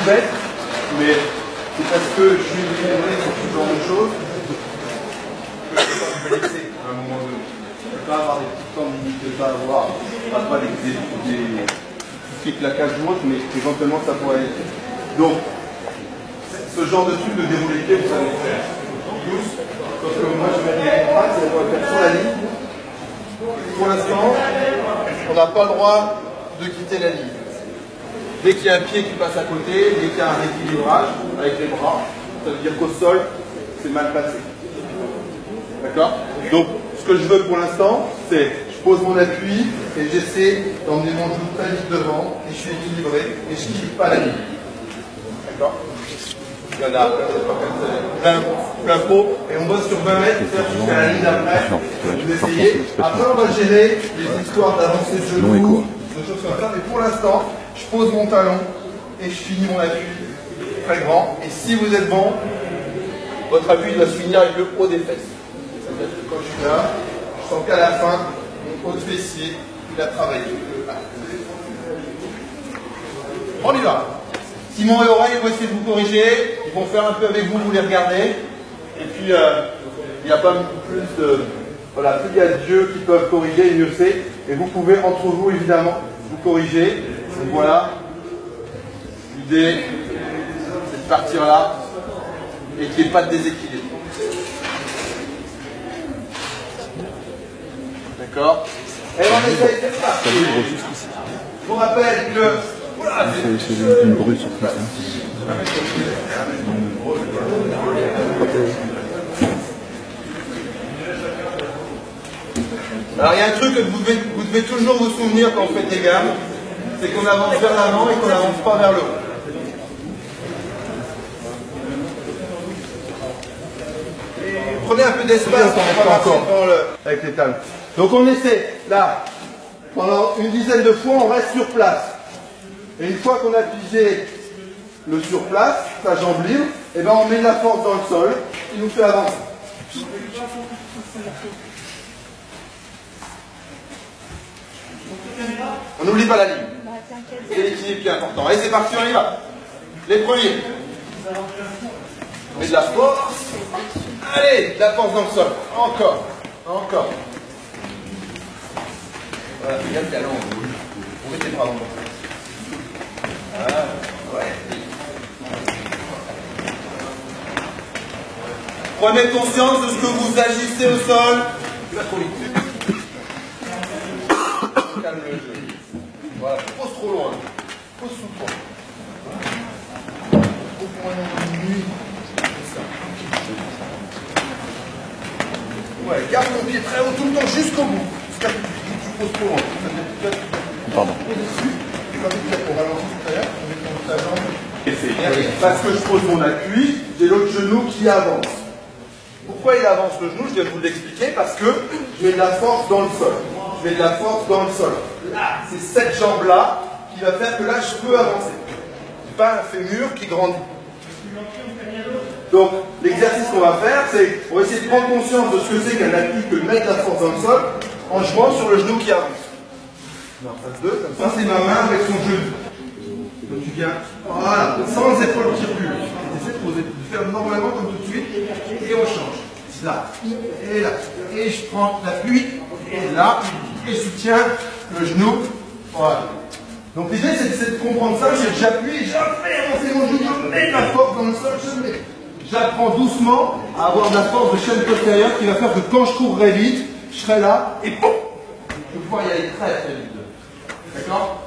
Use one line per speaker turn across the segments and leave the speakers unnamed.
bête, mais c'est parce que je suis équilibré sur ce genre de choses que je peux me laisser à un moment donné. Je ne peux pas avoir des petits temps limites, je ne peux pas avoir pas des claquages ou autre, mais éventuellement ça pourrait aller. Donc, ce genre de truc de déroulé, vous savez faire. Tous, sauf que moi je vais dire c'est qu'on va faire sur la ligne. Pour l'instant, on n'a pas le droit de quitter la ligne. Dès qu'il y a un pied qui passe à côté, dès qu'il y a un rééquilibrage avec les bras, ça veut dire qu'au sol, c'est mal placé. D'accord? Donc, ce que je veux pour l'instant, c'est je pose mon appui et j'essaie d'emmener mon genou très vite devant et je suis équilibré et je ne quitte pas la ligne. D'accord? Il y en a plein pot et on bosse sur 20 mètres jusqu'à la ligne d'après. Vous essayez. Après, on va gérer les histoires d'avancer de genoux, de choses comme ça. Mais pour l'instant, je pose mon talon et je finis mon appui très grand. Et si vous êtes bon, votre appui doit se finir avec le haut des fesses. C'est-à-dire que quand je suis là, je sens qu'à la fin, mon haut de fessier, il a travaillé. On y va. Simon et Aurèle vont essayer de vous corriger. Ils vont faire un peu avec vous, vous les regardez. Et puis, il n'y a pas plus de... Voilà, plus il y a Dieu qui peuvent corriger, mieux c'est. Et vous pouvez, entre vous, évidemment, vous corriger. Donc voilà. L'idée, c'est de partir là et qu'il n'y ait pas de déséquilibre. D'accord? Et on essaye, c'est parti. Je vous rappelle que...
C'est une brute sur place.
Alors il y a un truc que vous devez toujours vous souvenir quand vous faites des gammes, c'est qu'on avance vers l'avant et qu'on n'avance pas vers le haut. Prenez un peu d'espace avec les talons. Donc on essaie, là, pendant une dizaine de fois, on reste sur place. Et une fois qu'on a pigé le sur place, sa jambe libre, et ben on met de la force dans le sol, qui nous fait avancer. On n'oublie pas la ligne. C'est l'équilibre qui est important. Allez, c'est parti, on y va. Les premiers. On met de la force. Allez, de la force dans le sol. Encore. Encore. Voilà, c'est bien le talon. Vous mettez les bras en bas. Voilà, ouais. Prenez conscience de ce que vous agissez au sol. Tu vas trop vite. Calme le jeu. Voilà, pose trop loin. Pose sous le poids. Au point de nuit. Ouais, garde ton pied très haut tout le temps jusqu'au bout. Jusqu'à ce que tu poses trop loin.
Pardon.
On ralentit tout à l'heure, on met ta jambe. Parce que je pose mon appui, j'ai l'autre genou qui avance. Pourquoi il avance le genou? Je viens de vous l'expliquer. Parce que je mets de la force dans le sol. Je mets de la force dans le sol. Là, c'est cette jambe-là qui va faire que là, je peux avancer. C'est pas un fémur qui grandit. Donc, l'exercice qu'on va faire, c'est on va essayer de prendre conscience de ce que c'est qu'un appui que de mettre de la force dans le sol en jouant sur le genou qui avance. En phase 2, comme ça, c'est ma main avec son genou. Donc tu viens, voilà, sans épaule qui recule. Tu essaies de faire normalement comme tout de suite, et on change. Là, et là. Et je prends l'appui, et là, et je soutiens le genou. Voilà. Donc l'idée, c'est de comprendre ça, c'est que j'appuie, je fais avancer mon genou, je mets de la force dans le sol, j'apprends doucement à avoir de la force de chaîne postérieure qui va faire que quand je courrai vite, je serai là, et pouf, je vais pouvoir y aller très très vite. D'accord?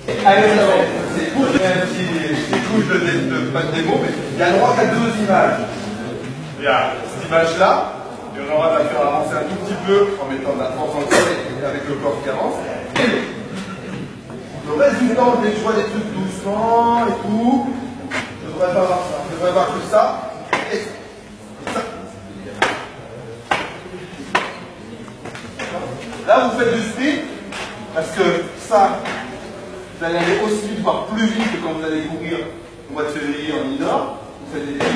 Allez, c'est cool, je fais un petit couche pas de démo, mais il y a le droit qu'à deux images. Il y a cette image-là, et on aura à la faire avancer un tout petit peu en mettant de la force dans le sol et avec le corps qui avance. Et le reste du temps, je vois des trucs doucement et tout. Je ne devrais pas avoir ça. Je devrais avoir que ça et ça. Là, vous faites du sprint parce que ça, vous allez aller aussi vite, voire plus vite que quand vous allez courir au mois de février en indoor.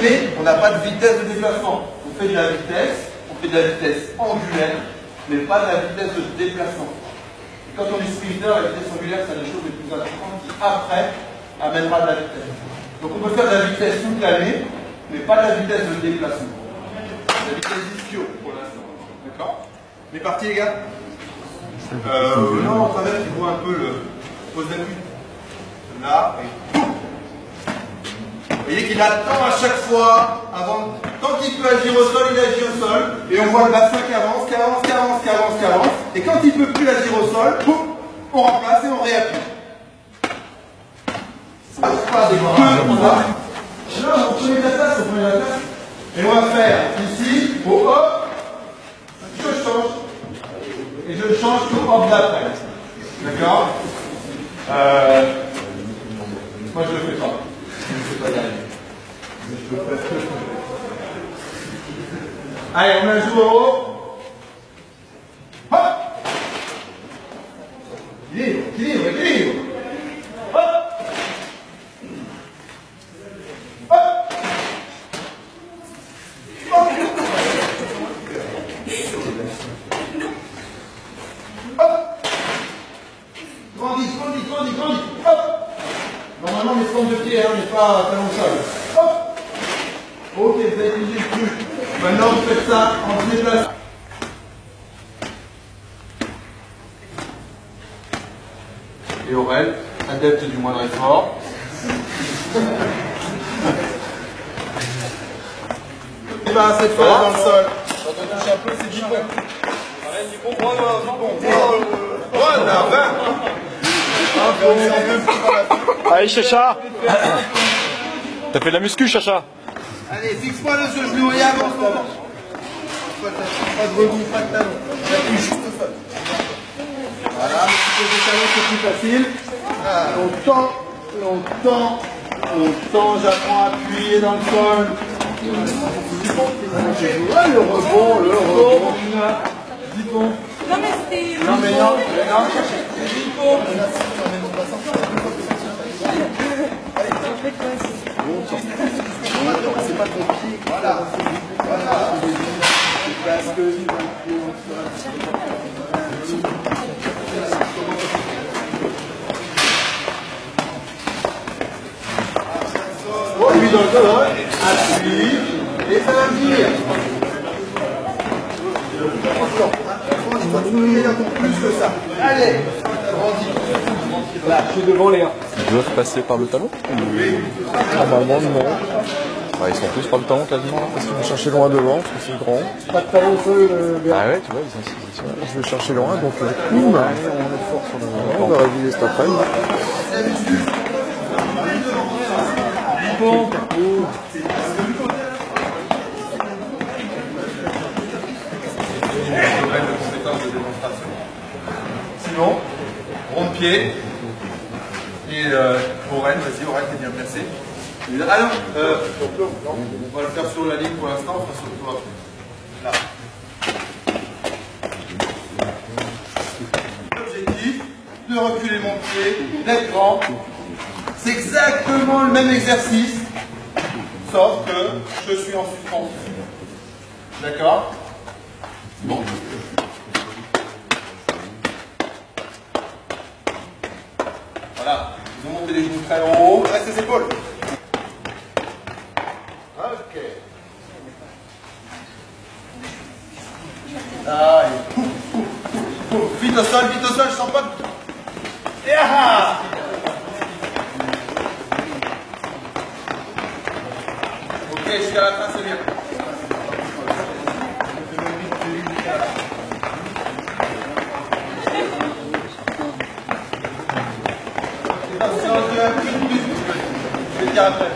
Mais on n'a pas de vitesse de déplacement. On fait de la vitesse angulaire, mais pas de la vitesse de déplacement. Et quand on est sprinter, la vitesse angulaire, c'est la chose la plus importante qui, après, amènera de la vitesse. Donc on peut faire de la vitesse toute l'année, mais pas de la vitesse de déplacement. La vitesse d'ischio pour l'instant. D'accord? On est parti les gars? Non, on travers, tu vois un peu le pose d'appui. Là, et boum. Vous voyez qu'il attend à chaque fois, avant, tant qu'il peut agir au sol, il agit au sol. Et on voit le bassin qui avance, qui avance, qui avance, qui avance, qui avance. Et quand il ne peut plus agir au sol, boum, on remplace et on réappuie. Pas des deux, là, on prenait la tasse, on prenait la tasse. Et on va faire ici, au hop, je change. Et je change au hop d'après. D'accord? Moi je le fais pas. Je ne sais pas y arriver. Allez, on la joue en haut. Hop! Équilibre, équilibre, équilibre. Hop! Hop! Hop! Hop! Grandis, grandis, grandis, grandis. Hop! Normalement, on est forme de pied, hein, on n'est pas talon sol. Hop! Ok, vous avez utilisé le truc. Maintenant, vous faites ça en se déplaçant. Et Aurel, adepte du moindre effort. Et bien, cette fois dans le sol. Quand on touche un peu, c'est du bon. Voilà, 20.
Allez, Chacha. T'as fait de la muscu, Chacha.
Allez, fixe-moi le genou et avance. Pas de rebond, pas de talon. J'appuie juste au sol. Voilà, un petit peu de talon, c'est plus facile. On tend, j'apprends à appuyer dans le sol. Ouais, le rebond. Dis bon.
Non mais c'était...
Non mais non. C'est pas ton pied. Voilà. Parce que appuie dans le sol, appuie, et ça va venir. Il y a encore plus que ça. Allez, grandis. Là, je suis devant Léa.
Ils doivent passer par le talon? Normalement, non. Ils sont tous par le talon quasiment là. Parce qu'ils vont chercher loin devant, parce que c'est grand.
Pas de talon au sol,
Ah ouais, tu vois, ils sont
Je vais chercher loin, donc boum, on va réviser cet après-midi.
Sinon, rond de pied. Et Aurel, vas-y, Aurel, t'es bien placé. Ah non, on va le faire sur la ligne pour l'instant, on fera sur toi. Là. L'objectif de reculer mon pied, d'être grand. C'est exactement le même exercice, sauf que je suis en suspension. D'accord? Bon. Voilà, ils ont monté les genoux très en haut, reste les épaules. Ok. Ah, et pouf, pouf, pouf, pouf. Vite au sol, je sens pas de... Et ah! Ok, jusqu'à la fin, c'est bien. Je vais te dire après.